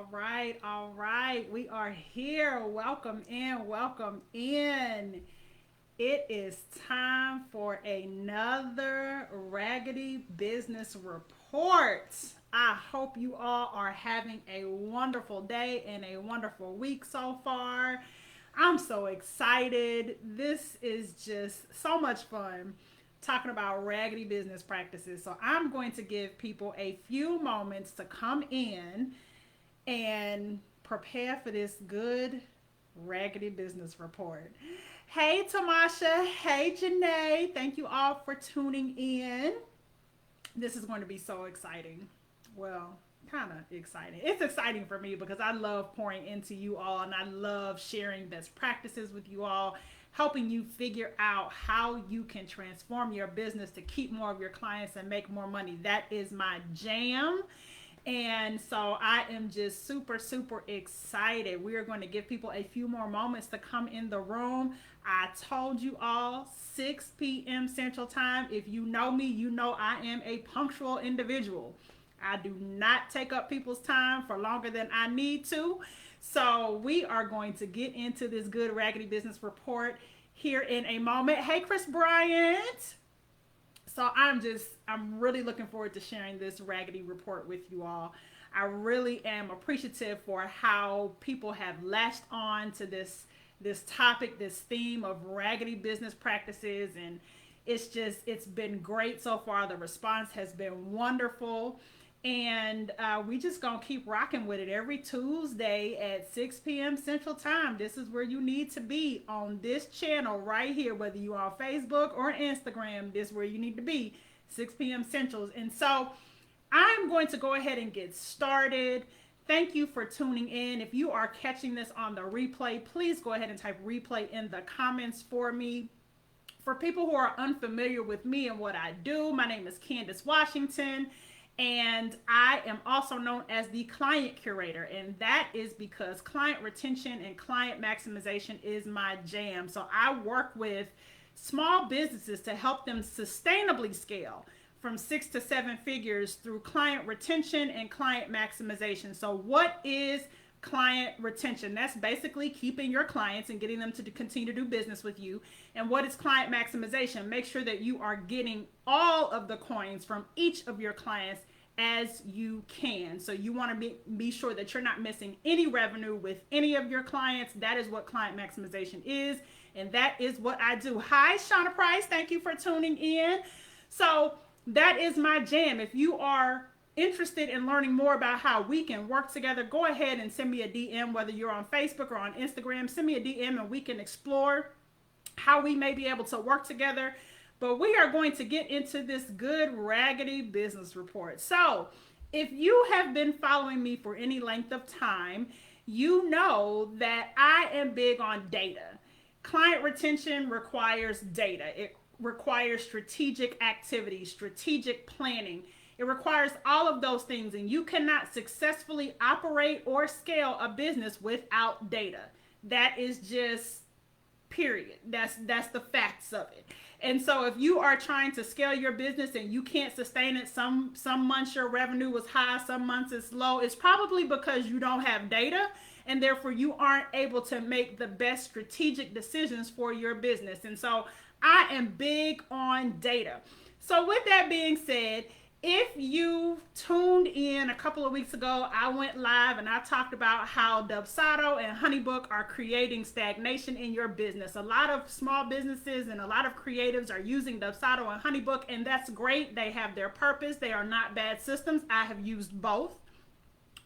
All right. We are here. Welcome in. Welcome in. It is time for another Raggedy Business Report. I hope you all are having a wonderful day and a wonderful week so far. I'm so excited. This is just so much fun talking about raggedy business practices. So, I'm going to give people a few moments to come in and prepare for this good raggedy business report. Hey, Tamasha. Hey, Janae. Thank you all for tuning in. This is going to be so exciting. Well, kind of exciting. It's exciting for me because I love pouring into you all and I love sharing best practices with you all, helping you figure out how you can transform your business to keep more of your clients and make more money. That is my jam. And so I am just super, super excited. We are going to give people a few more moments to come in the room. I told you all 6 p.m. Central Time. If you know me, you know I am a punctual individual. I do not take up people's time for longer than I need to. So we are going to get into this good raggedy business report here in a moment. Hey, Chris Bryant. So I'm really looking forward to sharing this raggedy report with you all. I really am appreciative for how people have latched on to this topic, this theme of raggedy business practices, and it's been great so far. The response has been wonderful, and we just gonna keep rocking with it every Tuesday at 6 p.m. Central Time. This is where you need to be on this channel right here, whether you're on Facebook or Instagram. This is where you need to be, 6 p.m. Central. And so I'm going to go ahead and get started. Thank you for tuning in. If you are catching this on the replay, please go ahead and type replay in the comments for me. For people who are unfamiliar with me and what I do, my name is Candace Washington. And I am also known as the client curator. And that is because client retention and client maximization is my jam. So I work with small businesses to help them sustainably scale from 6 to 7 figures through client retention and client maximization. So what is client retention? That's basically keeping your clients and getting them to continue to do business with you. And what is client maximization? Make sure that you are getting all of the coins from each of your clients as you can. So you want to be sure that you're not missing any revenue with any of your clients. That is what client maximization is. And that is what I do. Hi, Shauna Price. Thank you for tuning in. So that is my jam. If you are interested in learning more about how we can work together, go ahead and send me a DM, whether you're on Facebook or on Instagram. Send me a DM and we can explore how we may be able to work together. But we are going to get into this good raggedy business report. So if you have been following me for any length of time, you know that I am big on data. Client retention requires data. It requires strategic activity, strategic planning. It requires all of those things, and you cannot successfully operate or scale a business without data. That is just period. That's the facts of it. And so if you are trying to scale your business and you can't sustain it, some months your revenue was high, some months it's low, it's probably because you don't have data and therefore you aren't able to make the best strategic decisions for your business. And so I am big on data. So with that being said, if you tuned in a couple of weeks ago, I went live and I talked about how Dubsado and Honeybook are creating stagnation in your business. A lot of small businesses and a lot of creatives are using Dubsado and Honeybook, and that's great. They have their purpose. They are not bad systems. I have used both.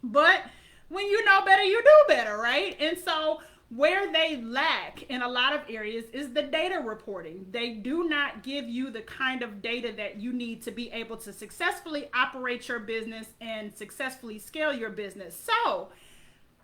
But when you know better, you do better, right? And so where they lack in a lot of areas is the data reporting. They do not give you the kind of data that you need to be able to successfully operate your business and successfully scale your business. So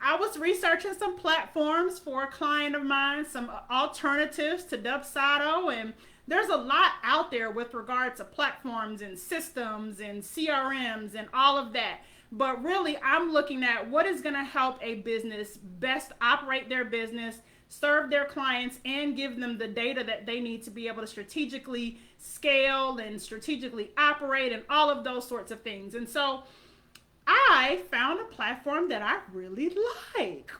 I was researching some platforms for a client of mine, some alternatives to Dubsado, and there's a lot out there with regard to platforms and systems and CRMs and all of that. But really, I'm looking at what is going to help a business best operate their business, serve their clients, and give them the data that they need to be able to strategically scale and strategically operate and all of those sorts of things. And so I found a platform that I really like.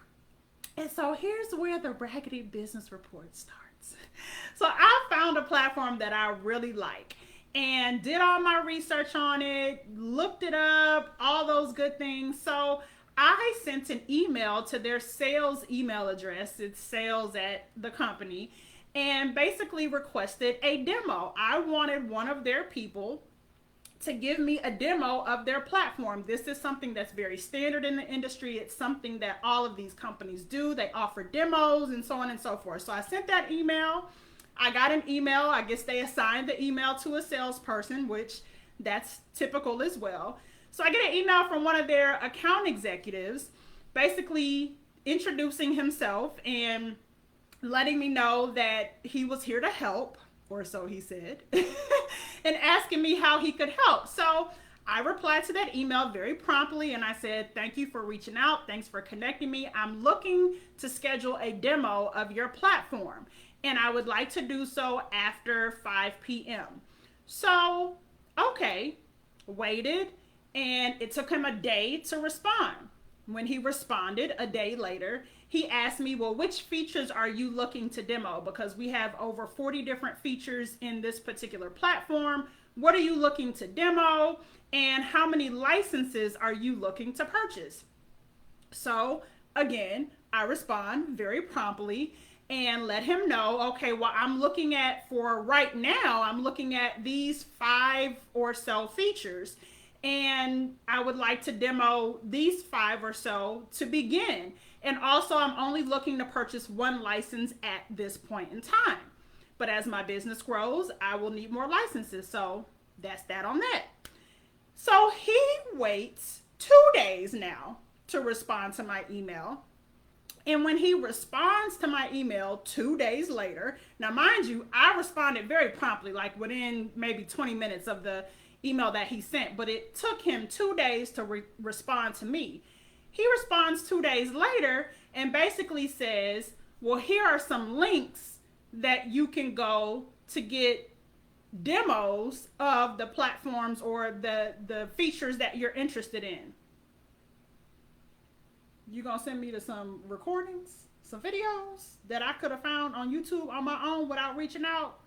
And so here's where the Raggedy Business Report starts. So I found a platform that I really like and did all my research on it, looked it up, all those good things. So I sent an email to their sales email address. It's sales at the company, and basically requested a demo. I wanted one of their people to give me a demo of their platform. This is something that's very standard in the industry. It's something that all of these companies do. They offer demos and so on and so forth. So I sent that email. I got an email. I guess they assigned the email to a salesperson, which that's typical as well. So I get an email from one of their account executives, basically introducing himself and letting me know that he was here to help, or so he said, and asking me how he could help. So I replied to that email very promptly and I said, thank you for reaching out. Thanks for connecting me. I'm looking to schedule a demo of your platform and I would like to do so after 5 p.m. So, okay, waited, and it took him a day to respond. When he responded a day later, he asked me, well, which features are you looking to demo? Because we have over 40 different features in this particular platform. What are you looking to demo? And how many licenses are you looking to purchase? So again, I respond very promptly and let him know, okay, well, I'm looking at, for right now, I'm looking at these 5 or so features. And I would like to demo these 5 or so to begin. And also, I'm only looking to purchase 1 license at this point in time. But as my business grows, I will need more licenses. So that's that on that. So he waits 2 days now to respond to my email. And when he responds to my email 2 days later, now mind you, I responded very promptly, like within maybe 20 minutes of the email that he sent, but it took him 2 days to respond to me. He responds 2 days later and basically says, well, here are some links that you can go to get demos of the platforms or the features that you're interested in. You gonna send me to some recordings, some videos that I could have found on YouTube on my own without reaching out?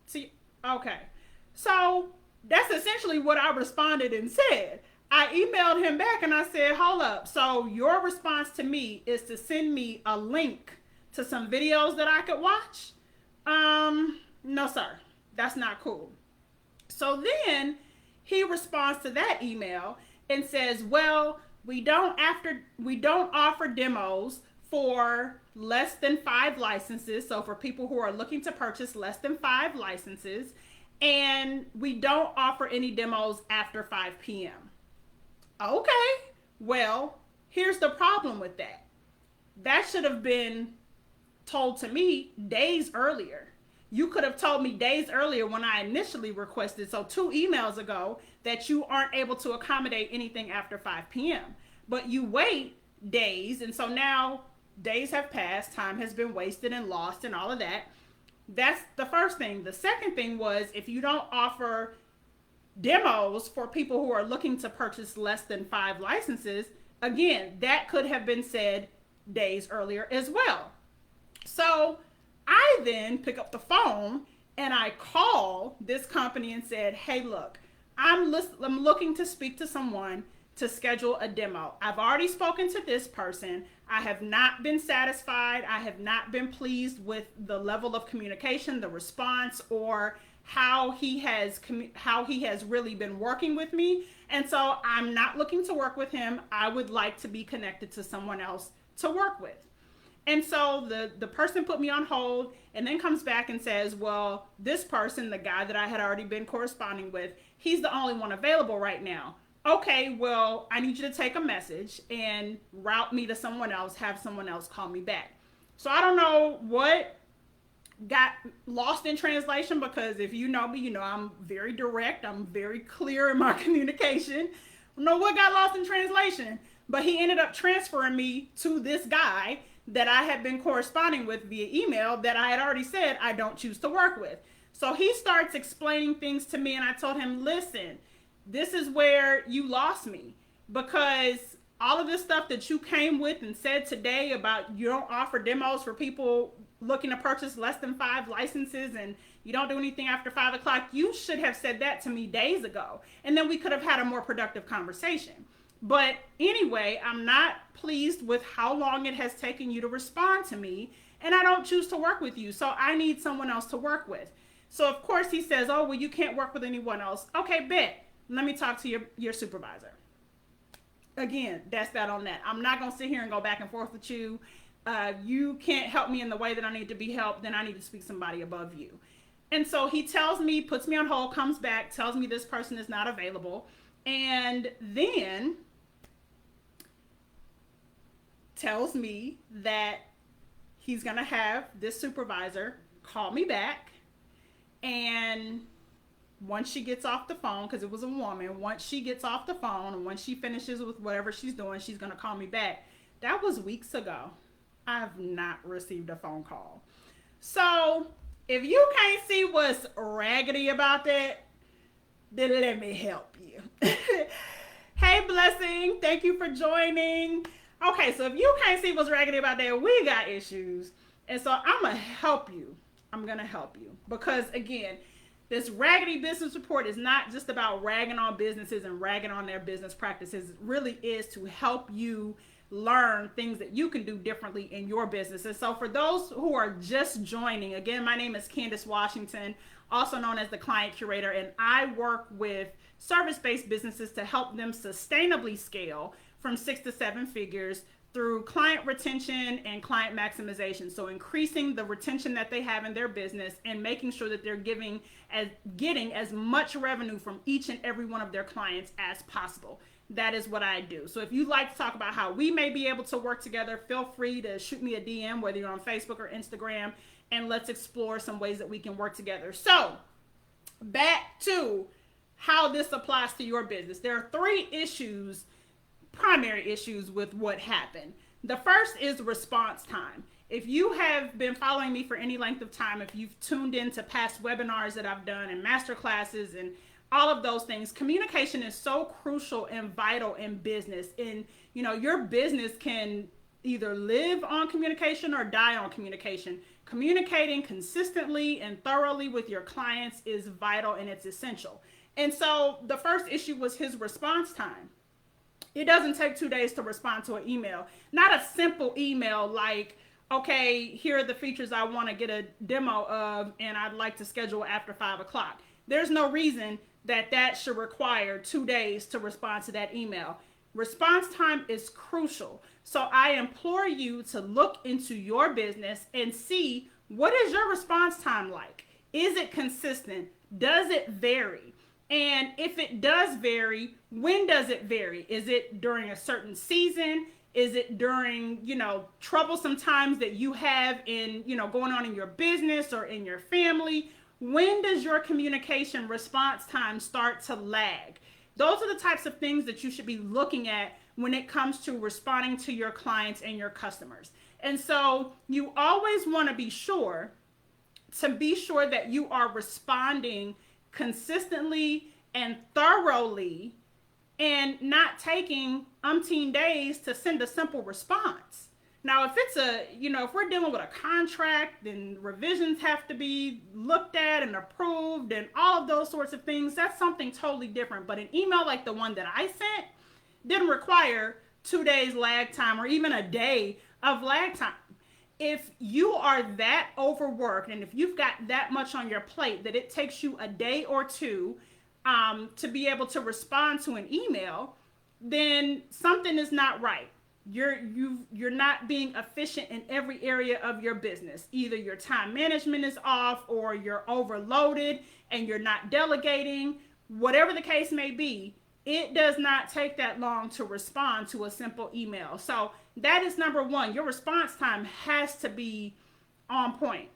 See, okay. So that's essentially what I responded and said. I emailed him back and I said, hold up. So your response to me is to send me a link to some videos that I could watch? No, sir. That's not cool. So then he responds to that email and says, well, we don't offer demos for less than 5 licenses. So for people who are looking to purchase less than 5 licenses, and we don't offer any demos after 5 p.m. Okay, well, here's the problem with that. That should have been told to me days earlier. You could have told me days earlier when I initially requested, so 2 emails ago, that you aren't able to accommodate anything after 5 p.m. But you wait days, and so now days have passed, time has been wasted and lost and all of that. That's the first thing. The second thing was, if you don't offer demos for people who are looking to purchase less than 5 licenses, again, that could have been said days earlier as well. So I then pick up the phone and I call this company and said, hey, look, I'm looking to speak to someone to schedule a demo. I've already spoken to this person. I have not been satisfied. I have not been pleased with the level of communication, the response, or how he has really been working with me. And so I'm not looking to work with him. I would like to be connected to someone else to work with. And so the person put me on hold and then comes back and says, well, this person, the guy that I had already been corresponding with, he's the only one available right now. Okay, well, I need you to take a message and route me to someone else, have someone else call me back. So I don't know what got lost in translation, because if you know me, you know I'm very direct. I'm very clear in my communication. I don't know what got lost in translation, but he ended up transferring me to this guy that I had been corresponding with via email that I had already said I don't choose to work with. So he starts explaining things to me, and I told him, listen, this is where you lost me. because all of this stuff that you came with and said today about you don't offer demos for people looking to purchase less than 5 licenses and you don't do anything after 5 o'clock, you should have said that to me days ago. And then we could have had a more productive conversation. But anyway, I'm not pleased with how long it has taken you to respond to me, and I don't choose to work with you. So I need someone else to work with. So of course he says, oh, well, you can't work with anyone else. Okay, bet. Let me talk to your supervisor. Again, that's that on that. I'm not going to sit here and go back and forth with you. You can't help me in the way that I need to be helped. Then I need to speak to somebody above you. And so he tells me, puts me on hold, comes back, tells me this person is not available. And then tells me that he's going to have this supervisor call me back. And once she gets off the phone, because it was a woman, once she gets off the phone and once she finishes with whatever she's doing, she's going to call me back. That was weeks ago. I have not received a phone call. So if you can't see what's raggedy about that, then let me help you. Hey, Blessing, thank you for joining. Okay, so if you can't see what's raggedy about that, we got issues. And so I'm going to help you. I'm going to help you. Because, again, this Raggedy Business Report is not just about ragging on businesses and ragging on their business practices. It really is to help you learn things that you can do differently in your business. And so for those who are just joining, again, my name is Candace Washington, also known as the Client Curator, and I work with service-based businesses to help them sustainably scale from 6 to 7 figures through client retention and client maximization. So increasing the retention that they have in their business and making sure that they're getting as much revenue from each and every one of their clients as possible. That is what I do. So if you'd like to talk about how we may be able to work together, feel free to shoot me a DM, whether you're on Facebook or Instagram, and let's explore some ways that we can work together. So back to how this applies to your business. There are 3 primary issues with what happened. The first is response time. If you have been following me for any length of time, if you've tuned into past webinars that I've done and master classes and all of those things, communication is so crucial and vital in business. And your business can either live on communication or die on communication. Communicating consistently and thoroughly with your clients is vital and it's essential. And so the first issue was his response time. It doesn't take 2 days to respond to an email. Not a simple email like, okay, here are the features I want to get a demo of and I'd like to schedule after 5 o'clock. There's no reason that should require 2 days to respond to that email. Response time is crucial. So I implore you to look into your business and see, what is your response time like? Is it consistent? Does it vary? And if it does vary, when does it vary? Is it during a certain season? Is it during, troublesome times that you have in, going on in your business or in your family? When does your communication response time start to lag? Those are the types of things that you should be looking at when it comes to responding to your clients and your customers. And so you always want to be sure that you are responding consistently and thoroughly and not taking umpteen days to send a simple response. Now, if it's if we're dealing with a contract, then revisions have to be looked at and approved and all of those sorts of things. That's something totally different. But an email like the one that I sent didn't require 2 days lag time or even a day of lag time. If you are that overworked and if you've got that much on your plate that it takes you a day or two to be able to respond to an email, then something is not right. You're not being efficient in every area of your business. Either your time management is off or you're overloaded and you're not delegating. Whatever the case may be, it does not take that long to respond to a simple email. So that is number one. Your response time has to be on point.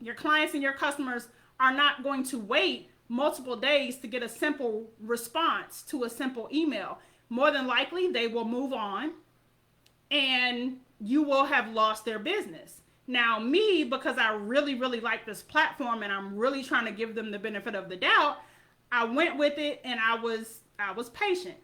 Your clients and your customers are not going to wait multiple days to get a simple response to a simple email. More than likely, they will move on and you will have lost their business. Now, me, because I really, really like this platform and I'm really trying to give them the benefit of the doubt, I went with it and I was patient.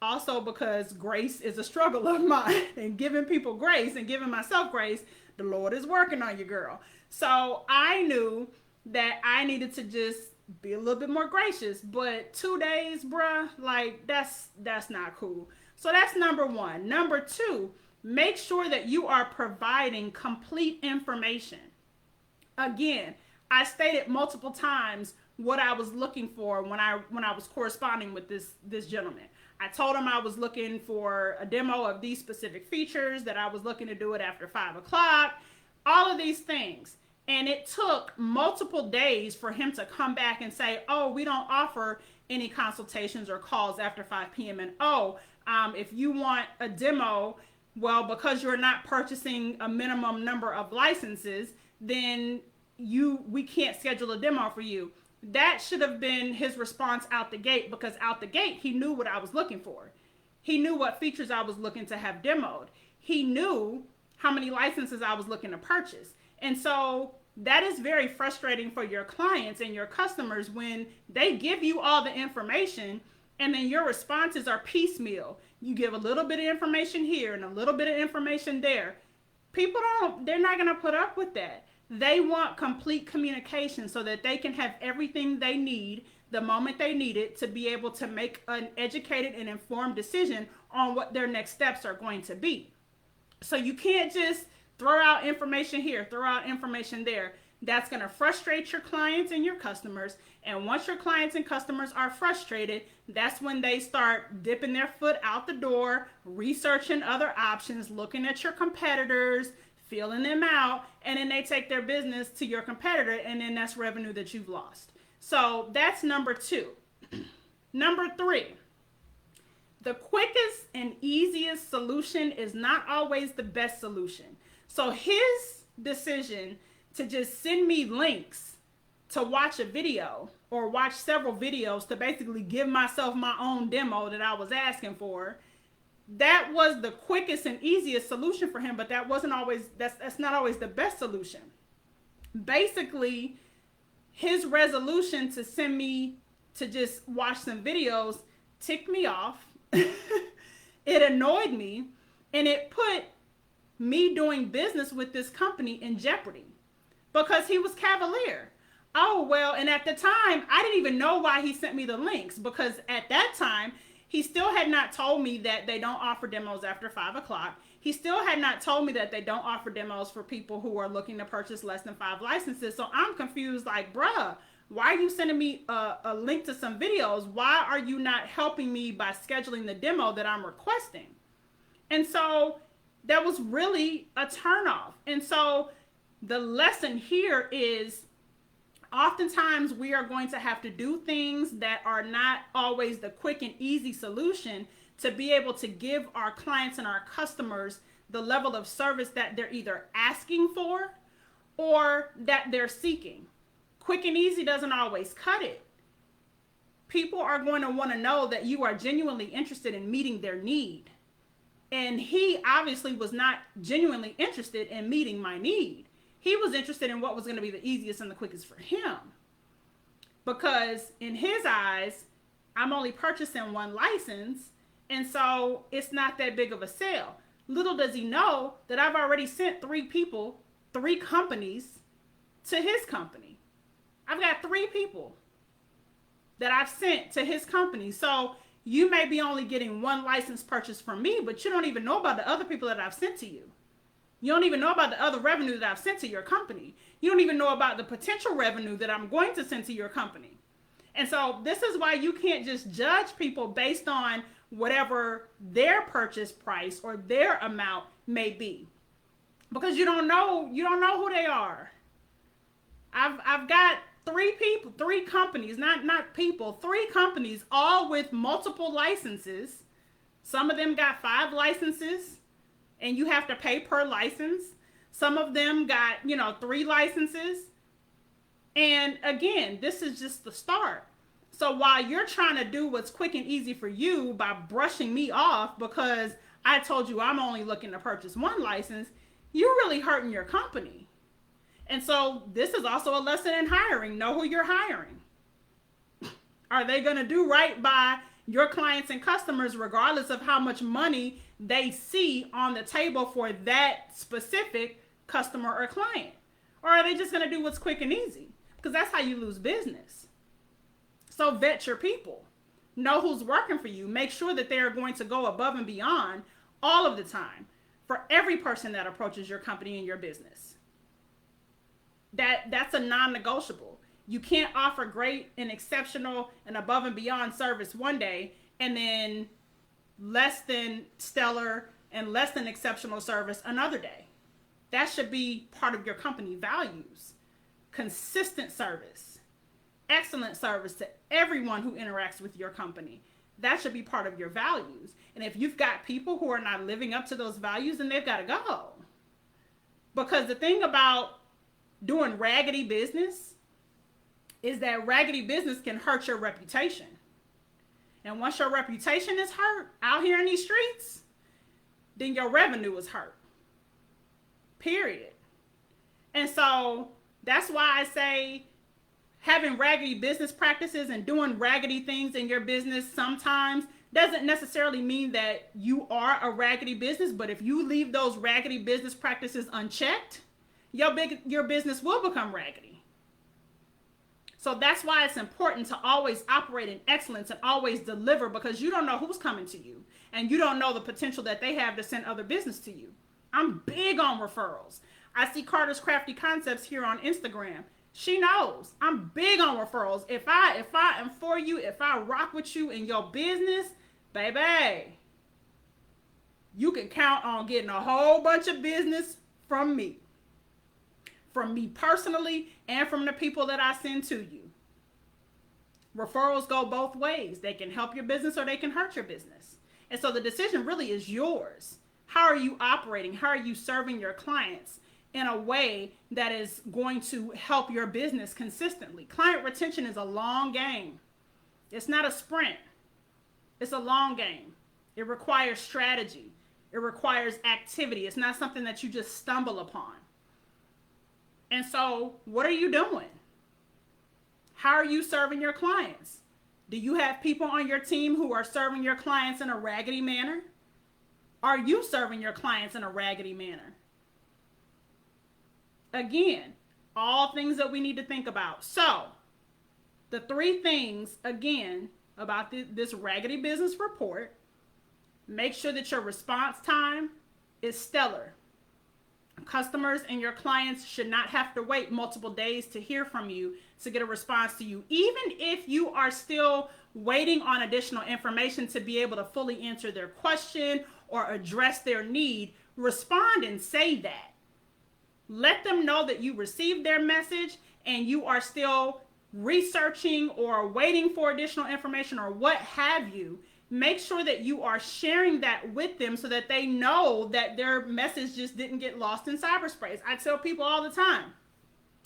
also because grace is a struggle of mine, and giving people grace and giving myself grace, the Lord is working on you, girl. So I knew that I needed to just be a little bit more gracious. But 2 days, bruh, like that's not cool. So that's number one. Number two, make sure that you are providing complete information. Again, I stated multiple times what I was looking for when I was corresponding with this gentleman. I told him I was looking for a demo of these specific features, that I was looking to do it after 5 o'clock, all of these things. And it took multiple days for him to come back and say, oh, we don't offer any consultations or calls after 5 p.m. And if you want a demo, well, because you're not purchasing a minimum number of licenses, then we can't schedule a demo for you. That should have been his response out the gate, because out the gate, he knew what I was looking for. He knew what features I was looking to have demoed. He knew how many licenses I was looking to purchase. And so that is very frustrating for your clients and your customers when they give you all the information and then your responses are piecemeal. You give a little bit of information here and a little bit of information there. They're not going to put up with that. They want complete communication so that they can have everything they need the moment they need it to be able to make an educated and informed decision on what their next steps are going to be. So you can't just throw out information here, throw out information there. That's going to frustrate your clients and your customers. And once your clients and customers are frustrated, that's when they start dipping their foot out the door, researching other options, looking at your competitors, feeling them out, and then they take their business to your competitor, and then that's revenue that you've lost. So that's number two. Number three, the quickest and easiest solution is not always the best solution. So his decision to just send me links to watch a video or watch several videos to basically give myself my own demo that I was asking for, that was the quickest and easiest solution for him, but that's not always the best solution. Basically, his resolution to send me to just watch some videos ticked me off. It annoyed me, and it put me doing business with this company in jeopardy because he was cavalier. Oh, well, and at the time, I didn't even know why he sent me the links, because at that time, he still had not told me that they don't offer demos after 5 o'clock. He still had not told me that they don't offer demos for people who are looking to purchase less than 5 licenses. So I'm confused, like, bruh, why are you sending me a link to some videos? Why are you not helping me by scheduling the demo that I'm requesting? And so that was really a turnoff. And so the lesson here is, oftentimes we are going to have to do things that are not always the quick and easy solution to be able to give our clients and our customers the level of service that they're either asking for or that they're seeking. Quick and easy doesn't always cut it. People are going to want to know that you are genuinely interested in meeting their need. And he obviously was not genuinely interested in meeting my need. He was interested in what was going to be the easiest and the quickest for him. Because in his eyes, I'm only purchasing one license, and so it's not that big of a sale. Little does he know that I've already sent 3 companies to his company. I've got 3 people that I've sent to his company. So you may be only getting one license purchase from me, but you don't even know about the other people that I've sent to you. You don't even know about the other revenue that I've sent to your company. You don't even know about the potential revenue that I'm going to send to your company. And so this is why you can't just judge people based on whatever their purchase price or their amount may be, because you don't know who they are. I've got 3 companies, not people, 3 companies, all with multiple licenses. Some of them got 5 licenses and you have to pay per license. Some of them got, 3 licenses. And again, this is just the start. So while you're trying to do what's quick and easy for you by brushing me off because I told you I'm only looking to purchase 1 license, you're really hurting your company. And so this is also a lesson in hiring. Know who you're hiring. Are they going to do right by Your clients and customers, regardless of how much money they see on the table for that specific customer or client? Or are they just going to do what's quick and easy? Because that's how you lose business. So vet your people. Know who's working for you. Make sure that they are going to go above and beyond all of the time for every person that approaches your company and your business. That's a non-negotiable. You can't offer great and exceptional and above and beyond service one day and then less than stellar and less than exceptional service another day. That should be part of your company values. Consistent service, excellent service to everyone who interacts with your company. That should be part of your values. And if you've got people who are not living up to those values, then they've got to go. Because the thing about doing raggedy business is that raggedy business can hurt your reputation. And once your reputation is hurt out here in these streets, then your revenue is hurt. Period. And so that's why I say having raggedy business practices and doing raggedy things in your business sometimes doesn't necessarily mean that you are a raggedy business, but if you leave those raggedy business practices unchecked, your business will become raggedy. So that's why it's important to always operate in excellence and always deliver, because you don't know who's coming to you and you don't know the potential that they have to send other business to you. I'm big on referrals. I see Carter's Crafty Concepts here on Instagram. She knows I'm big on referrals. If I am for you, if I rock with you in your business, baby, you can count on getting a whole bunch of business from me personally and from the people that I send to you. Referrals go both ways. They can help your business or they can hurt your business. And so the decision really is yours. How are you operating? How are you serving your clients in a way that is going to help your business consistently? Client retention is a long game. It's not a sprint. It's a long game. It requires strategy. It requires activity. It's not something that you just stumble upon. And so, what are you doing? How are you serving your clients? Do you have people on your team who are serving your clients in a raggedy manner? Are you serving your clients in a raggedy manner? Again, all things that we need to think about. So, the three things, again, about this Raggedy Business Report: make sure that your response time is stellar. Customers and your clients should not have to wait multiple days to hear from you to get a response to you. Even if you are still waiting on additional information to be able to fully answer their question or address their need, respond and say that. Let them know that you received their message and you are still researching or waiting for additional information or what have you. Make sure that you are sharing that with them so that they know that their message just didn't get lost in cyberspace. I tell people all the time,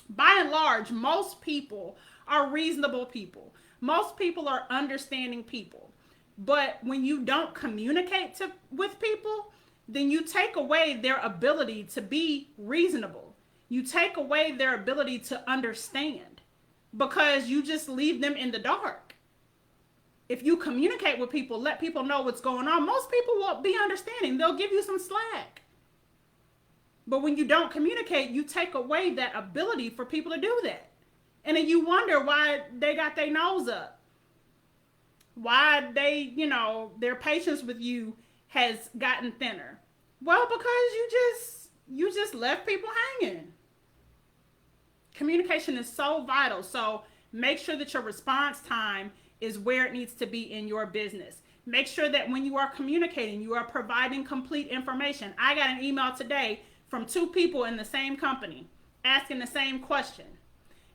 by and large, most people are reasonable people. Most people are understanding people. But when you don't communicate with people, then you take away their ability to be reasonable. You take away their ability to understand because you just leave them in the dark. If you communicate with people, let people know what's going on, most people will be understanding. They'll give you some slack. But when you don't communicate, you take away that ability for people to do that. And then you wonder why they got their nose up. Why their patience with you has gotten thinner. Well, because you just left people hanging. Communication is so vital. So make sure that your response time is where it needs to be in your business. Make sure that when you are communicating, you are providing complete information. I got an email today from 2 people in the same company asking the same question.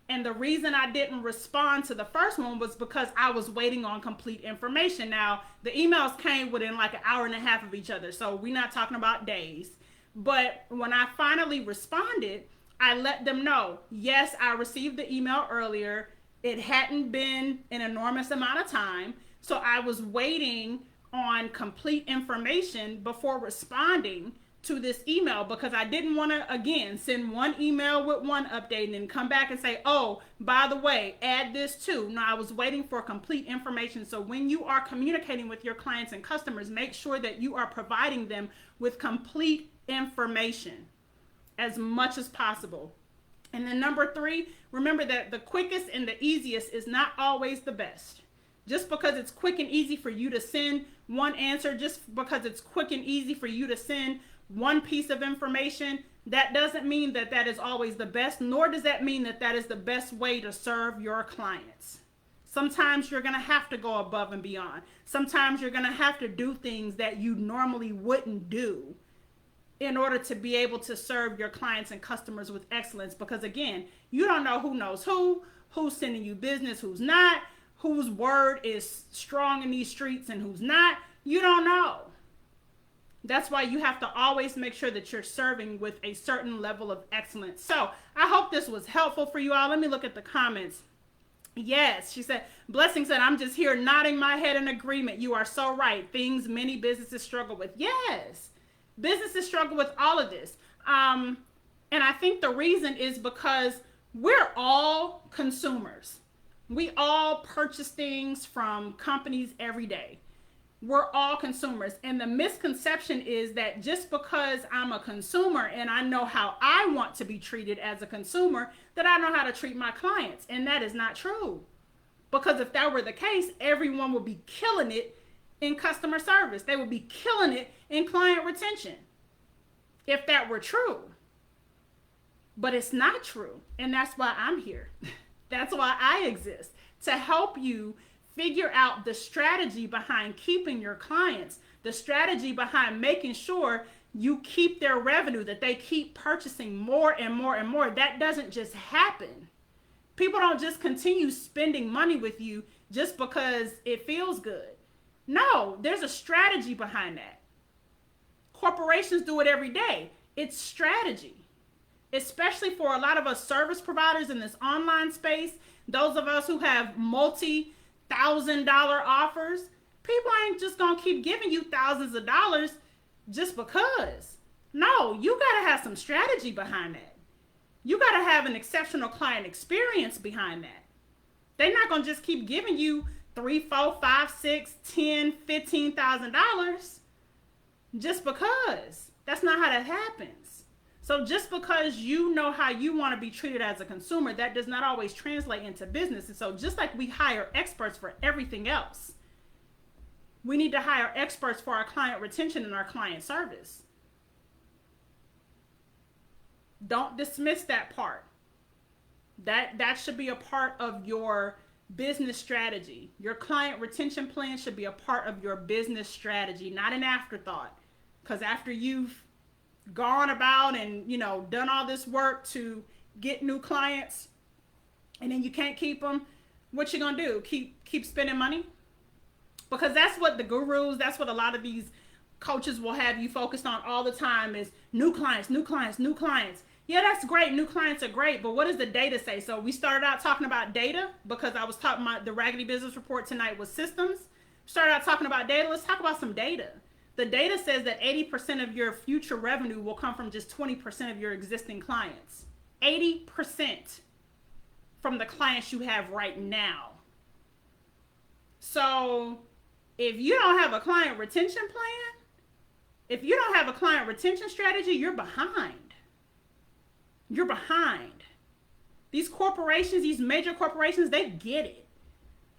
And the reason I didn't respond to the first one was because I was waiting on complete information. Now, the emails came within like an hour and a half of each other, so we're not talking about days. But when I finally responded, I let them know, yes, I received the email earlier. It hadn't been an enormous amount of time, so I was waiting on complete information before responding to this email because I didn't want to, again, send one email with one update and then come back and say, oh, by the way, add this too. No, I was waiting for complete information. So when you are communicating with your clients and customers, make sure that you are providing them with complete information as much as possible. And then number 3, remember that the quickest and the easiest is not always the best. Just because it's quick and easy for you to send one answer, just because it's quick and easy for you to send one piece of information, that doesn't mean that that is always the best, nor does that mean that that is the best way to serve your clients. Sometimes you're going to have to go above and beyond. Sometimes you're going to have to do things that you normally wouldn't do in order to be able to serve your clients and customers with excellence. Because again, you don't know who knows who's sending you business, who's not, whose word is strong in these streets and who's not. You don't know. That's why you have to always make sure that you're serving with a certain level of excellence. So I hope this was helpful for you all. Let me look at the comments. Yes, she said, Blessing said, I'm just here nodding my head in agreement. You are so right. Things many businesses struggle with. Yes, businesses struggle with all of this. And I think the reason is because we're all consumers. We all purchase things from companies every day. We're all consumers. And the misconception is that just because I'm a consumer and I know how I want to be treated as a consumer, that I know how to treat my clients. And that is not true. Because if that were the case, everyone would be killing it in customer service. They would be killing it in client retention if that were true. But it's not true. And that's why I'm here. That's why I exist, to help you figure out the strategy behind keeping your clients, the strategy behind making sure you keep their revenue, that they keep purchasing more and more and more. That doesn't just happen. People don't just continue spending money with you just because it feels good. No, there's a strategy behind that. Corporations do it every day. It's strategy. Especially for a lot of us service providers in this online space, those of us who have multi-thousand-dollar offers, people ain't just gonna keep giving you thousands of dollars just because. No, you gotta have some strategy behind that. You gotta have an exceptional client experience behind that. They're not gonna just keep giving you $3, $4, $5, $6, $10, $15,000 just because. That's not how that happens. So just because you know how you want to be treated as a consumer, that does not always translate into business. And so just like we hire experts for everything else, we need to hire experts for our client retention and our client service. Don't dismiss that part. That should be a part of your business strategy. Your client retention plan should be a part of your business strategy, not an afterthought. Because after you've gone about and done all this work to get new clients and then you can't keep them, what you gonna do? Keep spending money? Because that's what the gurus, that's what a lot of these coaches will have you focused on all the time is new clients, new clients, new clients. Yeah, that's great. New clients are great, but what does the data say? So we started out talking about data because I was talking about the Raggedy Business Report tonight with systems. Started out talking about data. Let's talk about some data. The data says that 80% of your future revenue will come from just 20% of your existing clients. 80% from the clients you have right now. So if you don't have a client retention plan, if you don't have a client retention strategy, you're behind. You're behind. These corporations, these major corporations, they get it.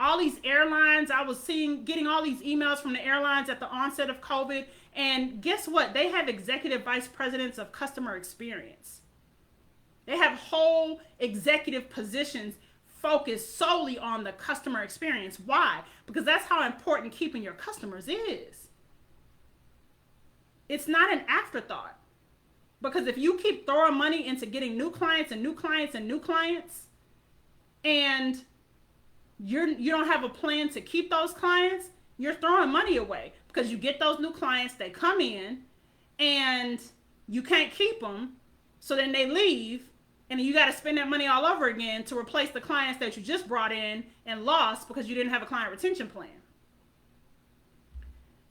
All these airlines, I was getting all these emails from the airlines at the onset of COVID. And guess what? They have executive vice presidents of customer experience. They have whole executive positions focused solely on the customer experience. Why? Because that's how important keeping your customers is. It's not an afterthought. Because if you keep throwing money into getting new clients and new clients and new clients, and you don't have a plan to keep those clients, you're throwing money away. Because you get those new clients, they come in, and you can't keep them, so then they leave, and then you got to spend that money all over again to replace the clients that you just brought in and lost because you didn't have a client retention plan.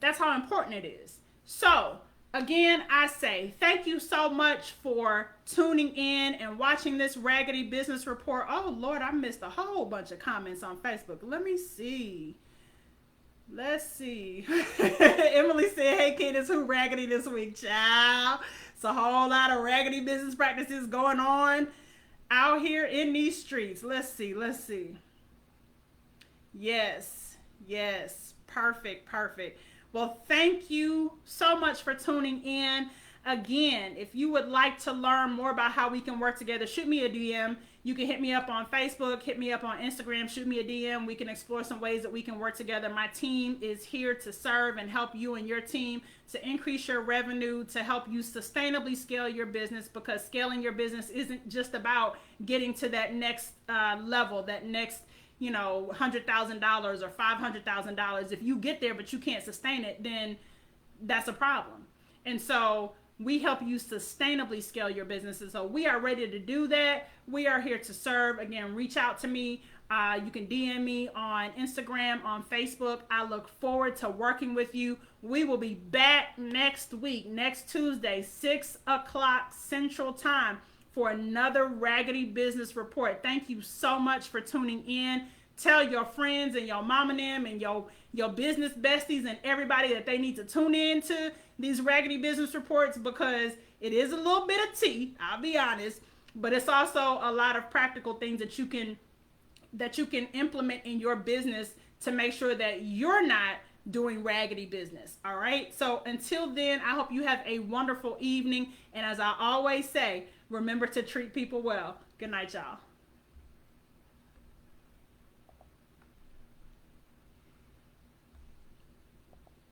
That's how important it is. So Again, I say thank you so much for tuning in and watching this Raggedy Business Report. Oh, Lord, I missed a whole bunch of comments on Facebook. Let me see. Let's see. Emily said, hey, Candace, who raggedy this week? Child, it's a whole lot of raggedy business practices going on out here in these streets. Let's see. Let's see. Yes. Yes. Perfect. Perfect. Well, thank you so much for tuning in. Again, if you would like to learn more about how we can work together, shoot me a DM. You can hit me up on Facebook, hit me up on Instagram, shoot me a DM. We can explore some ways that we can work together. My team is here to serve and help you and your team to increase your revenue, to help you sustainably scale your business, because scaling your business isn't just about getting to that next level, that next $100,000 or $500,000. If you get there but you can't sustain it, then that's a problem. And so we help you sustainably scale your businesses. So we are ready to do that. We are here to serve. Again, reach out to me. You can DM me on Instagram, on Facebook. I look forward to working with you. We will be back next week, next Tuesday, 6 o'clock Central Time, for another Raggedy Business Report. Thank you so much for tuning in. Tell your friends and your mom and them and your business besties and everybody that they need to tune in to these Raggedy Business Reports, because it is a little bit of tea, I'll be honest, but it's also a lot of practical things that you can implement in your business to make sure that you're not doing raggedy business. All right. So until then, I hope you have a wonderful evening. And as I always say, remember to treat people well. Good night, y'all.